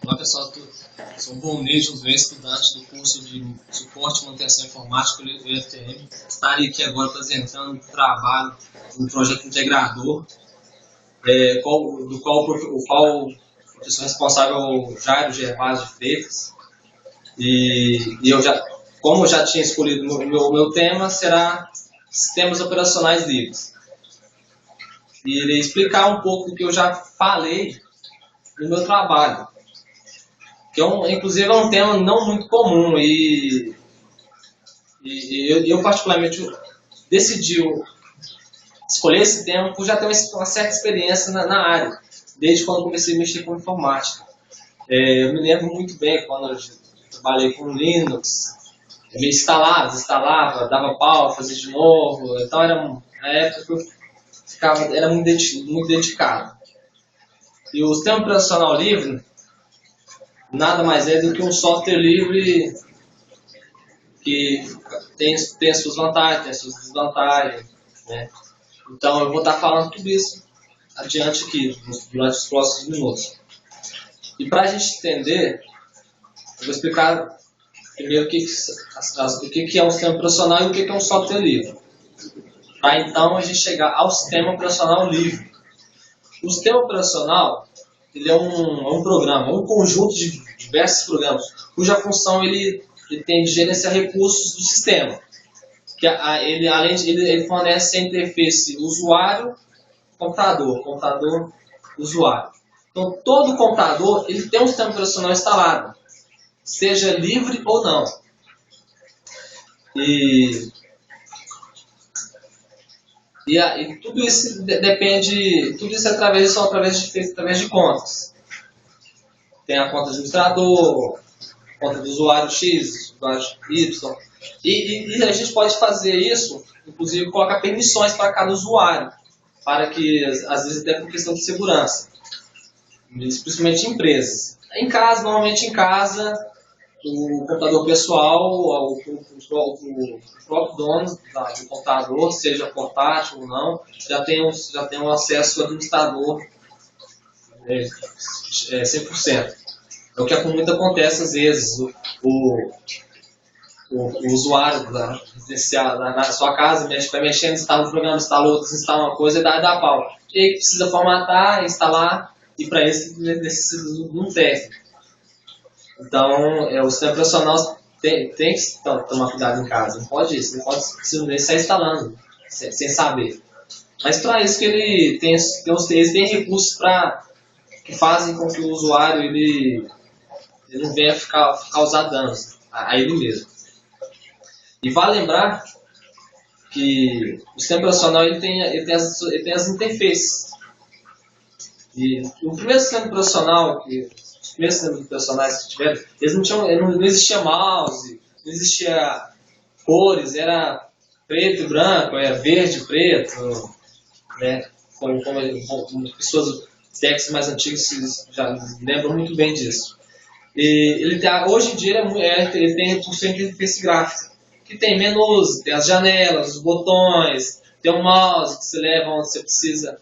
Olá pessoal, sou o Volney, estudante do curso de Suporte e Manutenção Informática do IFTM. Estarei aqui agora apresentando um trabalho do projeto integrador, do qual o professor responsável é o Jairo Gervásio de Freitas. Como eu já tinha escolhido o meu tema, será Sistemas Operacionais Livres. E irei explicar um pouco do que eu já falei no meu trabalho, que inclusive é um tema não muito comum, e eu particularmente decidi escolher esse tema por já ter uma certa experiência na área, desde quando comecei a mexer com informática. Eu me lembro muito bem quando eu trabalhei com Linux, eu me instalava, desinstalava, dava pau, fazia de novo. Então era uma época que eu era muito dedicado. E o sistema operacional livre nada mais é do que um software livre que tem as suas vantagens, tem as suas desvantagens, né? Então eu vou estar falando tudo isso adiante aqui, durante os próximos minutos. E para a gente entender, eu vou explicar primeiro o que é um sistema operacional e o que é um software livre. Para então a gente chegar ao sistema operacional livre. O sistema operacional ele é um programa, um conjunto de diversos programas, cuja função ele tem de gerenciar recursos do sistema. Ele fornece a interface usuário-computador, computador-usuário. Então, todo computador ele tem um sistema operacional instalado, seja livre ou não. E tudo isso é só através de contas. Tem a conta do administrador, conta do usuário X, usuário Y. E a gente pode fazer isso, inclusive colocar permissões para cada usuário, para que, às vezes, até por questão de segurança, principalmente em empresas. Normalmente em casa, o computador pessoal, o próprio dono do computador, seja portátil ou não, já tem um acesso ao administrador 100%. É o que muito acontece às vezes, o usuário na sua casa vai mexendo, instala um programa, instala outro, instala uma coisa e dá pau. E aí precisa formatar, instalar, e para isso necessita de um técnico. Então, o sistema operacional tem que tomar cuidado em casa. Não pode simplesmente sair instalando, sem saber. Mas para isso que ele tem recursos que fazem com que o usuário ele não venha causar danos a ele mesmo. E vale lembrar que o sistema operacional ele tem as interfaces. E o primeiro sistema operacional os primeiros sistemas operacionais que tiveram, não existia mouse, não existia cores, era preto e branco, era verde e preto, né? Como pessoas técnicas mais antigas já lembram muito bem disso. E hoje em dia ele tem por cento de interface gráfica, que tem menus, tem as janelas, os botões, tem um mouse que você leva onde você precisa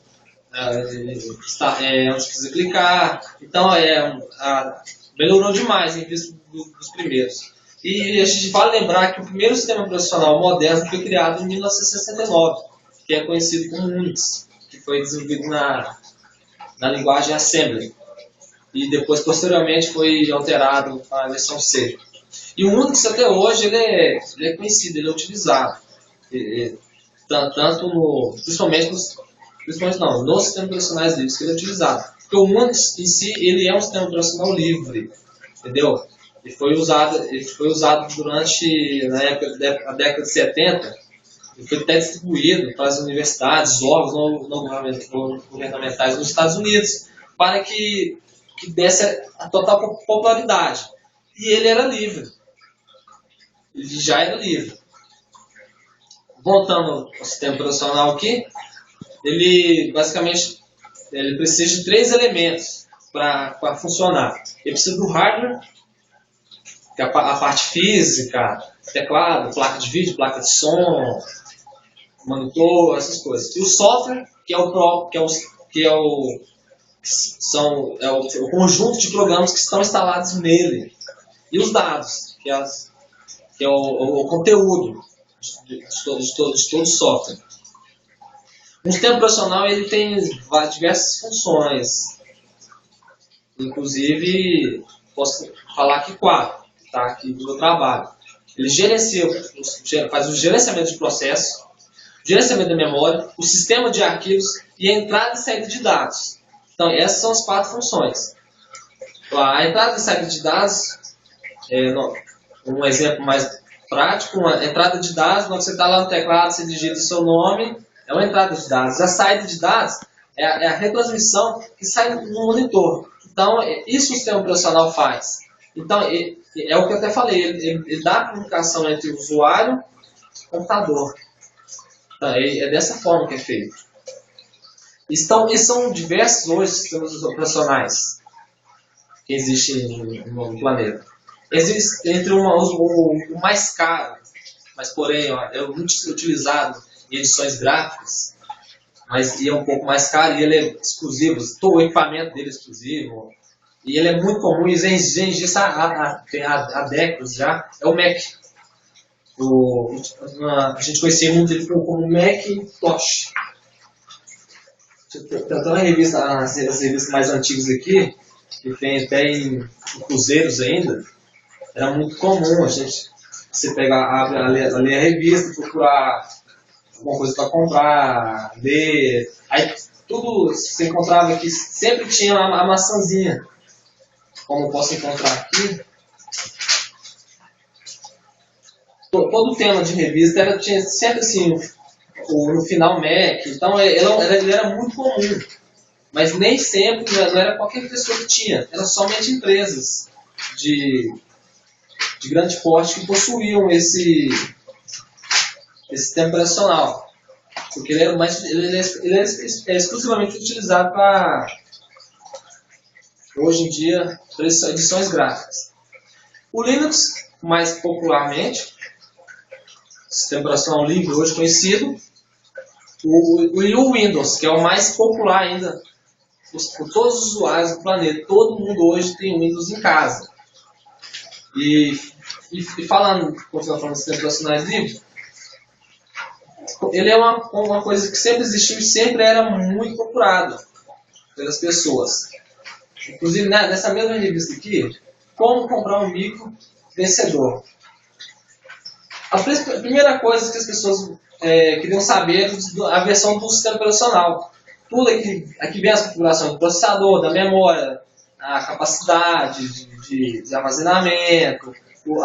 onde você precisa clicar. Então melhorou demais em vista dos primeiros. E a gente vale lembrar que o primeiro sistema operacional moderno foi criado em 1969, que é conhecido como Unix, que foi desenvolvido na linguagem Assembly. E depois, posteriormente, foi alterado para a versão C. E o Unix, até hoje, ele é conhecido, ele é utilizado. Principalmente nos sistemas operacionais livres que ele é utilizado. Porque o Unix, em si, ele é um sistema operacional livre. Entendeu? Ele foi usado durante a década de 70. Ele foi até distribuído para as universidades, órgãos não governamentais nos Estados Unidos, para que desse a total popularidade. E ele era livre. Ele já era livre. Voltando ao sistema operacional aqui, ele basicamente precisa de 3 elementos para funcionar. Ele precisa do hardware, que é a parte física, teclado, placa de vídeo, placa de som, monitor, essas coisas. E o software, que é o conjunto de programas que estão instalados nele. E os dados, que é o conteúdo de todo o software. Um sistema operacional ele tem diversas funções. Inclusive, posso falar aqui 4, tá? Aqui do meu trabalho. Ele faz o gerenciamento de processo, gerenciamento da memória, o sistema de arquivos e a entrada e saída de dados. Então, essas são as 4 funções. A entrada e saída de dados, um exemplo mais prático, a entrada de dados, quando você está lá no teclado, você digita o seu nome, é uma entrada de dados. A saída de dados é a retransmissão que sai no monitor. Então, isso o sistema operacional faz. Então, é o que eu até falei, ele dá a comunicação entre o usuário e o computador. Então, é dessa forma que é feito. E são diversos hoje sistemas operacionais que existem no planeta. Existe entre o mais caro, mas porém é muito utilizado em edições gráficas, mas é um pouco mais caro e ele é exclusivo, o equipamento dele é exclusivo, e ele é muito comum, e existe há décadas já, é o Mac. A gente conhecia muito ele como Macintosh. Tem uma revista, as revistas mais antigas aqui, que tem até em cruzeiros ainda, era muito comum você pegar, ler a revista, procurar alguma coisa para comprar, ler. Aí tudo você encontrava aqui, sempre tinha a maçãzinha. Como eu posso encontrar aqui. Todo o tema de revista tinha sempre assim, no final Mac. Então ele era muito comum. Mas nem sempre, não era qualquer pessoa que tinha. Eram somente empresas de grande porte que possuíam esse sistema operacional. Porque ele é exclusivamente utilizado para, hoje em dia, para edições gráficas. O Linux, mais popularmente, sistema operacional livre hoje conhecido, e o Windows, que é o mais popular ainda por todos os usuários do planeta. Todo mundo hoje tem Windows em casa. E continuando falando de sistemas operacionais livres, ele é uma coisa que sempre existiu e sempre era muito procurado pelas pessoas. Inclusive, nessa mesma revista aqui, como comprar um micro vencedor. A primeira coisa que as pessoas queriam saber é a versão do sistema operacional. Tudo aqui vem as configurações do processador, da memória, a capacidade de armazenamento, o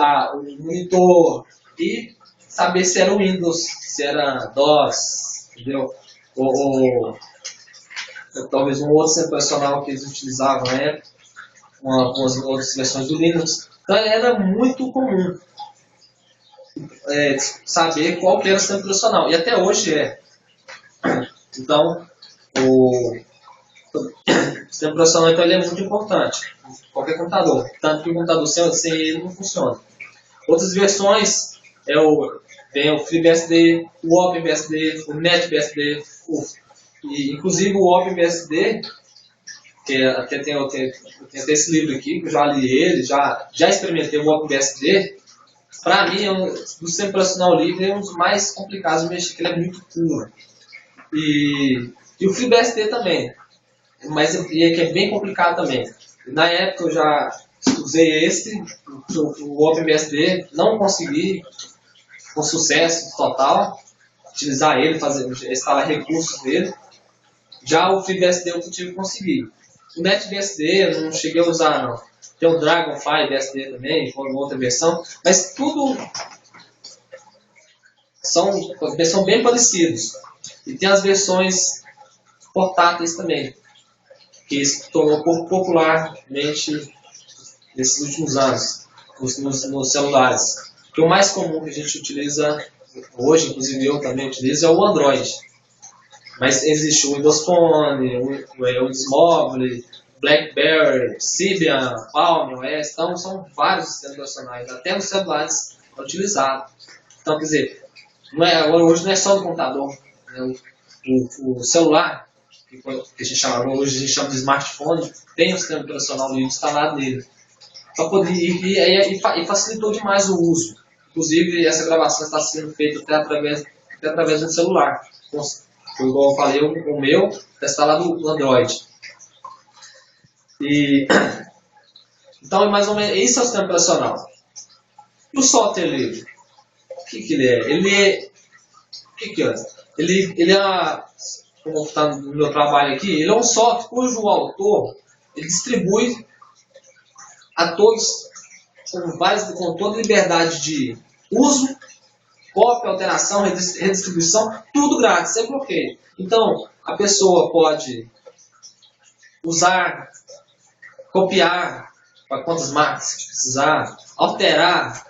monitor, e saber se era o Windows, se era DOS, entendeu? Ou talvez um outro sistema operacional que eles utilizavam na época, algumas outras versões do Linux. Então era muito comum saber qual que era o sistema operacional, e até hoje é. Então, o sistema operacional então, ele é muito importante em qualquer computador, tanto que o computador sem ele não funciona. Outras versões tem o FreeBSD, o OpenBSD, o NetBSD, e inclusive o OpenBSD, que até tem até esse livro aqui, que eu já li ele, já experimentei o OpenBSD. Para mim, do sistema operacional livre é um dos mais complicados de mexer, porque ele é muito puro. E o FreeBSD também, mas que é bem complicado também. Na época eu já usei o OpenBSD, não consegui com sucesso total utilizar ele, instalar recursos dele. Já o FreeBSD eu tive que conseguir. O NetBSD eu não cheguei a usar não. Tem o Dragonfly BSD também, foi uma outra versão, mas tudo são bem parecidos. E tem as versões portáteis também, que se tornou popularmente nesses últimos anos, nos celulares. O mais comum que a gente utiliza hoje, inclusive eu também utilizo, é o Android. Mas existe o Windows Phone, o Windows Mobile, BlackBerry, Symbian, Palm OS, então são vários sistemas operacionais, até nos celulares é utilizado. Então, quer dizer, hoje não é só no computador, né? O celular que a gente chama, hoje a gente chama de smartphone, tem um sistema operacional livre instalado nele. Pra poder, e facilitou demais o uso. Inclusive, essa gravação está sendo feita até através do celular. Igual eu falei, o meu está instalado no Android. Então, mais ou menos, esse é o sistema operacional. E o software livre? O que ele é? Ele é, como está no meu trabalho aqui, ele é um software cujo autor ele distribui a todos com toda liberdade de uso, cópia, alteração, redistribuição, tudo grátis, sem bloqueio. Então, a pessoa pode usar, copiar para quantas marcas precisar, alterar,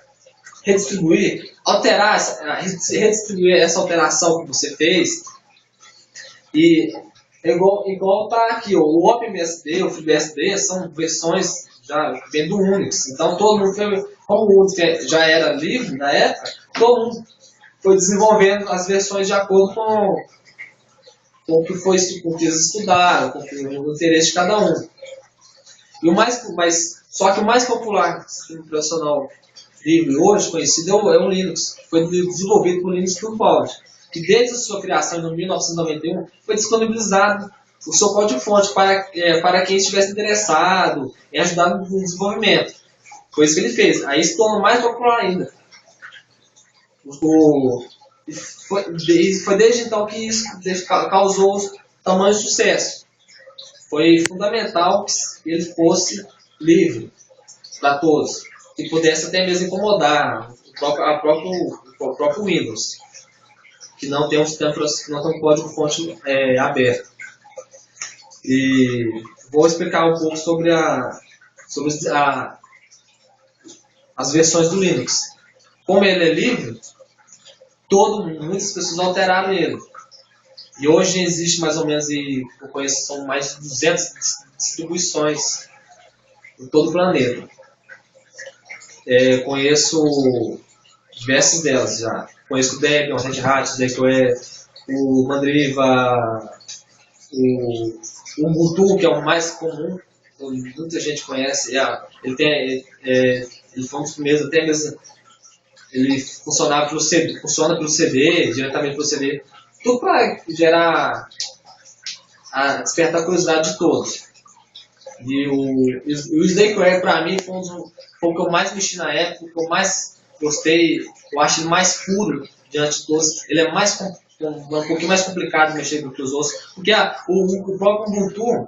redistribuir, redistribuir essa alteração que você fez. E igual tá aqui, o OpenBSD, o FreeBSD são versões já vem do Unix. Então todo mundo como o Unix já era livre na época, todo mundo foi desenvolvendo as versões de acordo com o que eles estudaram, com o interesse de cada um. Só que o mais popular sistema operacional livre hoje conhecido é o Linux, que foi desenvolvido por Linus Torvalds, que desde a sua criação em 1991 foi disponibilizado o seu código-fonte para quem estivesse interessado em ajudar no desenvolvimento. Foi isso que ele fez. Aí se tornou mais popular ainda. Foi desde então que isso causou tamanho sucesso. Foi fundamental que ele fosse livre para todos, que pudesse até mesmo incomodar o próprio Windows, que não tem um código-fonte aberto. E vou explicar um pouco sobre as versões do Linux. Como ele é livre, muitas pessoas alteraram ele. E hoje existe mais ou menos, eu conheço, são mais de 200 distribuições em todo o planeta. Conheço diversas delas já. Conheço o Debian, o Red Hat, o DQE, o Mandriva, o Ubuntu, que é o mais comum, muita gente conhece. Ele foi um dos primeiros, até mesmo ele funciona pelo CD, diretamente pelo CD. Tudo para despertar a curiosidade de todos. E o Slackware, para mim, foi o que eu mais mexi na época, o que eu mais gostei. Eu acho ele mais puro diante de todos. Ele é um pouquinho mais complicado de mexer do que os outros. Porque o próprio Ubuntu,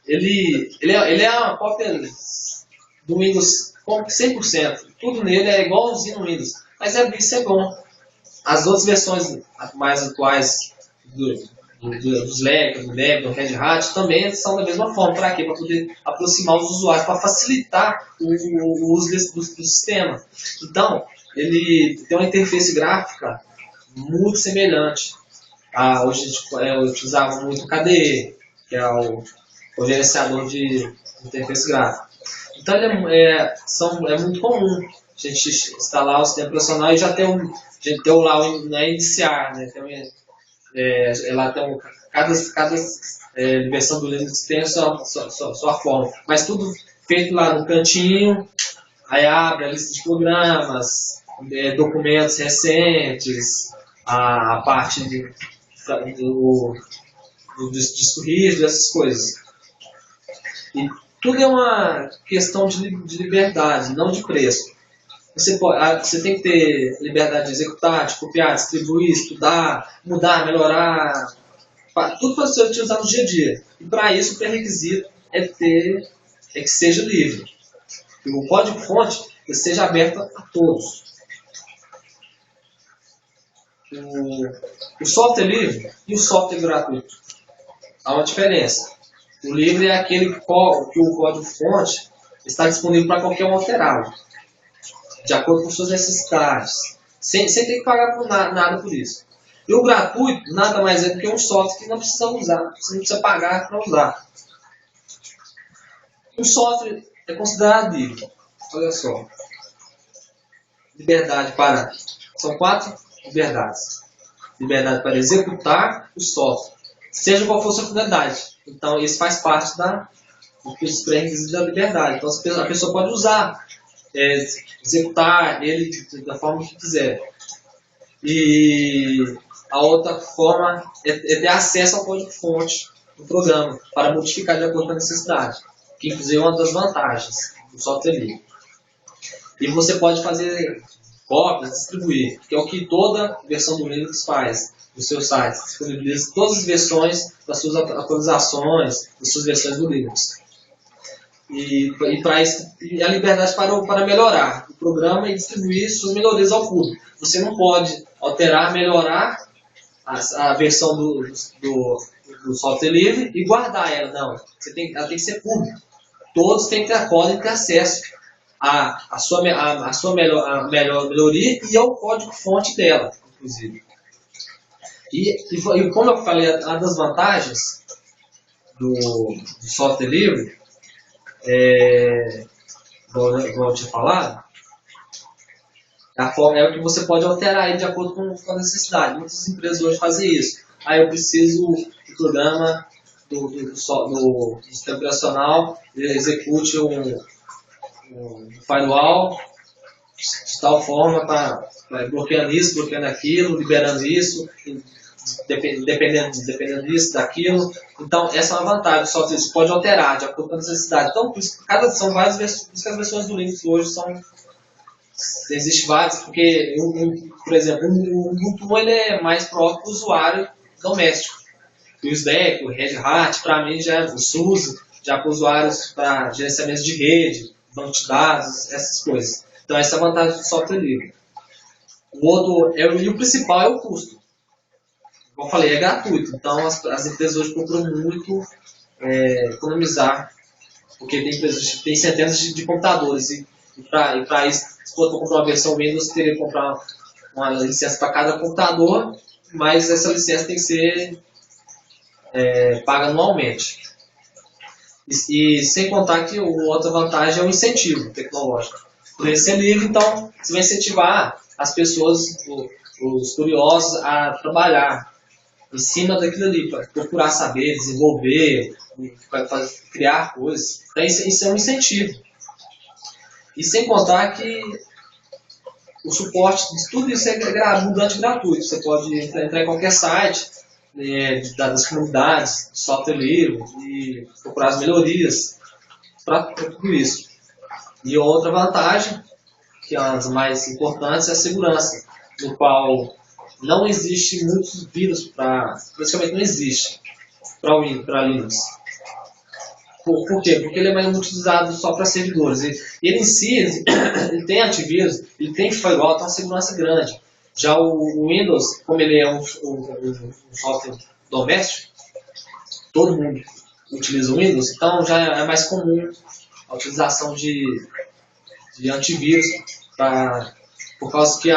ele é uma cópia do Windows 100%. Tudo nele é igualzinho no Windows. Mas isso é bom. As outras versões mais atuais dos Lex, do Debian, do Red Hat, também são da mesma forma. Para quê? Para poder aproximar os usuários, para facilitar o uso do sistema. Então, ele tem uma interface gráfica muito semelhante. Hoje a gente utilizava muito o KDE, que é o gerenciador de interface gráfica. Então, é muito comum a gente instalar o sistema operacional e já ter lá iniciar, né? Cada versão do Linux tem a sua forma, mas tudo feito lá no cantinho. Aí abre a lista de programas, documentos recentes, a parte do disco rígido, essas coisas. E tudo é uma questão de liberdade, não de preço. Você tem que ter liberdade de executar, de copiar, distribuir, estudar, mudar, melhorar. Tudo para ser utilizado no dia a dia. E para isso o pré-requisito é que seja livre. Que o código-fonte seja aberto a todos. O software livre e o software gratuito. Há uma diferença. O livre é aquele que o código-fonte está disponível para qualquer um alterá-lo, de acordo com suas necessidades, sem ter que pagar nada por isso. E o gratuito nada mais é do que um software que não precisa usar, você não precisa pagar para usar. Um software é considerado livre. Olha só. São 4 liberdades. Liberdade para executar o software. seja qual for a sua finalidade. Então, isso faz parte dos pré-requisitos da liberdade. Então, a pessoa pode usar, executar ele da forma que quiser. E a outra forma é ter acesso ao código-fonte do programa para modificar de acordo com a necessidade, que inclusive é uma das vantagens do software livre. E você pode fazer cópias, distribuir, que é o que toda versão do Linux faz no seu site. Disponibiliza todas as versões das suas atualizações, das suas versões do Linux. E a liberdade para melhorar o programa e distribuir suas melhorias ao público. Você não pode alterar, melhorar a versão do software livre e guardar ela. Não, ela tem que ser pública. Todos podem ter acesso à sua melhor melhoria e ao código-fonte dela, inclusive. E como eu falei, uma das vantagens do software livre, como eu tinha falado, é o que você pode alterar ele de acordo com a necessidade. Muitas empresas hoje fazem isso. Eu preciso do programa do sistema operacional, ele execute um firewall de tal forma para bloqueando isso, bloqueando aquilo, liberando isso, dependendo disso, daquilo. Então, essa é uma vantagem. Só que você pode alterar de acordo com a necessidade. Então, são várias versões, por isso que as versões do Linux hoje existem várias, porque, por exemplo, o Ubuntu ele é mais próprio para o usuário doméstico. O SDEC, o Red Hat, para mim, já o SUSE, já para usuários para gerenciamento de rede, banco de dados, essas coisas. Então, essa é a vantagem do software livre. E o principal é o custo. Como eu falei, é gratuito. Então, as empresas hoje procuram muito economizar, porque tem empresas que têm centenas de computadores. E para isso, se for comprar uma versão Windows, você teria que comprar uma licença para cada computador, mas essa licença tem que ser paga anualmente. E sem contar que outra vantagem é o incentivo tecnológico. Por ele ser livre, então, você vai incentivar as pessoas, os curiosos, a trabalhar em cima daquilo ali, para procurar saber, desenvolver, criar coisas. Então, isso é um incentivo. E sem contar que o suporte de tudo isso é mudante gratuito. Você pode entrar em qualquer site das comunidades, software livre, e procurar as melhorias para tudo isso. E outra vantagem, que é uma das mais importantes, é a segurança, no qual não existe muitos vírus, praticamente não existe para Linux. Por quê? Porque ele é mais utilizado só para servidores. Ele em si, ele tem antivírus, ele tem firewall, tem uma segurança grande. Já o Windows, como ele é um software doméstico, todo mundo utiliza o Windows, então já é mais comum a utilização de antivírus, por causa que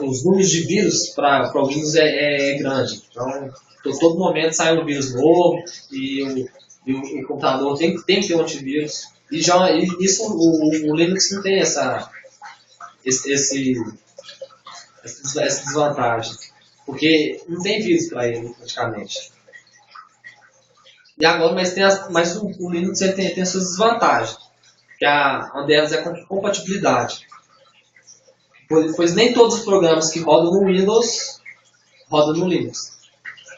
os números de vírus para o Windows é grande. Então, todo momento sai um vírus novo e o computador tem que ter um antivírus. E isso o Linux não tem essa desvantagem, porque não tem vírus para ele praticamente. E agora, mas o Linux ele tem suas desvantagens, que uma delas é a compatibilidade. Pois nem todos os programas que rodam no Windows rodam no Linux.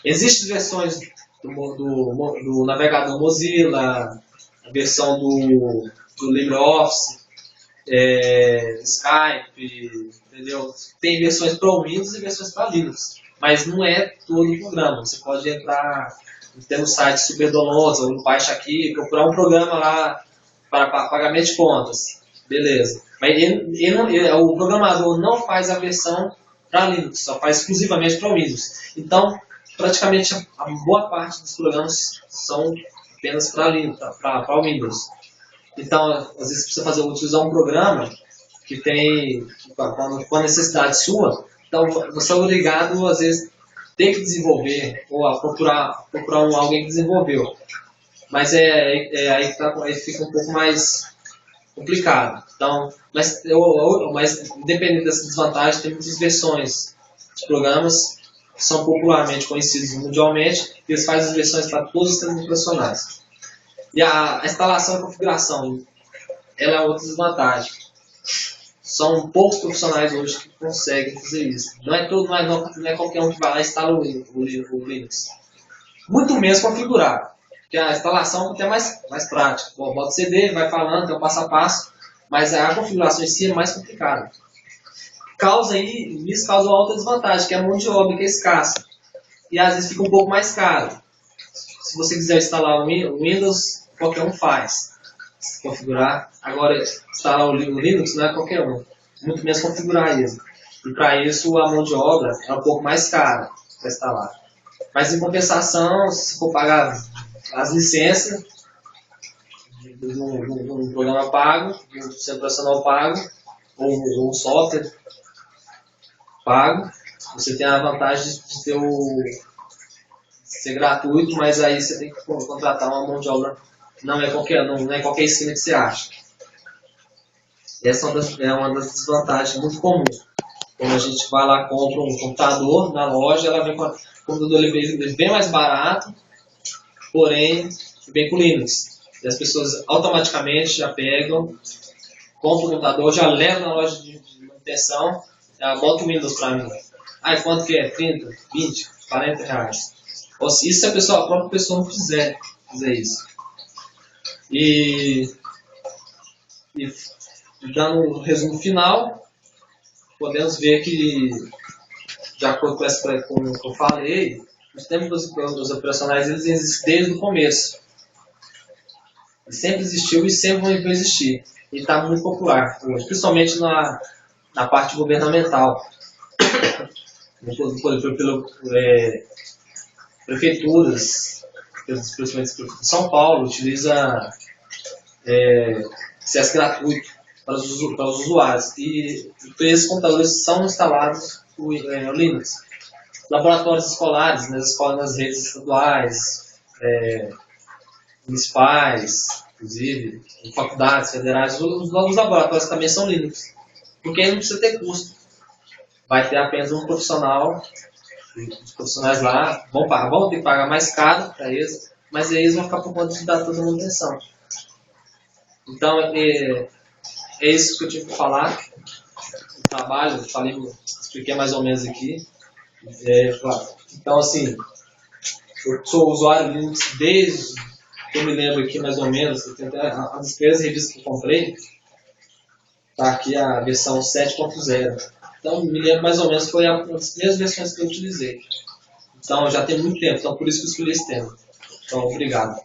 Existem versões do navegador Mozilla, a versão do LibreOffice, Skype, entendeu? Tem versões para o Windows e versões para Linux, mas não é todo o programa. Você pode entrar no site Super Downloads ou no Baixa Aqui, procurar um programa lá para pagamento de contas, beleza. Mas o programador não faz a versão para Linux, só faz exclusivamente para o Windows. Então, praticamente a boa parte dos programas são apenas para o Windows. Então, às vezes você precisa utilizar um programa que tem com a necessidade sua, então você é obrigado, às vezes, ter que desenvolver ou a procurar alguém que desenvolveu. Mas aí fica um pouco mais complicado. Então, mas independente dessa desvantagem, tem muitas versões de programas que são popularmente conhecidos mundialmente, e eles fazem as versões para todos os sistemas operacionais. E a instalação e configuração, ela é outra desvantagem. São poucos profissionais hoje que conseguem fazer isso. Não é qualquer um que vai lá e instala o Linux. Muito menos configurar. Porque a instalação é até mais prática. Bom, bota o CD, vai falando, tem o passo a passo, mas a configuração em si é mais complicada. Isso causa uma outra desvantagem, que é a mão de obra, que é escassa. E às vezes fica um pouco mais caro. Se você quiser instalar o Windows, qualquer um faz. Se configurar. Agora, instalar o Linux não é qualquer um. Muito menos configurar ele. E para isso, a mão de obra é um pouco mais cara para instalar. Mas em compensação, se for pagar as licenças do programa pago, do sistema operacional pago, ou um software pago, você tem a vantagem de ser gratuito, mas aí você tem que contratar uma mão de obra. Não é qualquer esquina que você acha. Essa é uma das desvantagens muito comuns. Quando a gente vai lá e compra um computador na loja, ela vem com o computador bem mais barato, porém vem com Linux. E as pessoas automaticamente já pegam, compram o computador, já levam na loja de manutenção, já bota o Windows para mim. Ah, e quanto que é? 30, 20, 40 reais. Isso se a própria pessoa não quiser fazer isso. E dando um resumo final, podemos ver que, de acordo com o que eu falei, os sistemas operacionais eles existem desde o começo. Sempre existiu e sempre vão existir. E está muito popular hoje, principalmente na parte governamental. Prefeituras, principalmente de São Paulo, utiliza acesso gratuito para os usuários. E esses computadores são instalados o Linux. Laboratórios escolares, nas redes estaduais, municipais, inclusive, em faculdades federais, os laboratórios também são Linux. Porque aí não precisa ter custo. Vai ter apenas um profissional. Os profissionais lá vão ter que pagar mais caro para eles, mas aí eles vão ficar por conta de dar toda a manutenção. Então, é isso que eu tive que falar. O trabalho, expliquei mais ou menos aqui. Claro. Então, assim, eu sou usuário Linux desde que eu me lembro aqui, mais ou menos, as primeiras revistas que eu comprei, está aqui a versão 7.0. Então, me lembro mais ou menos que foi uma das primeiras versões que eu utilizei. Então, já tem muito tempo, então por isso que eu escolhi esse tema. Então, obrigado.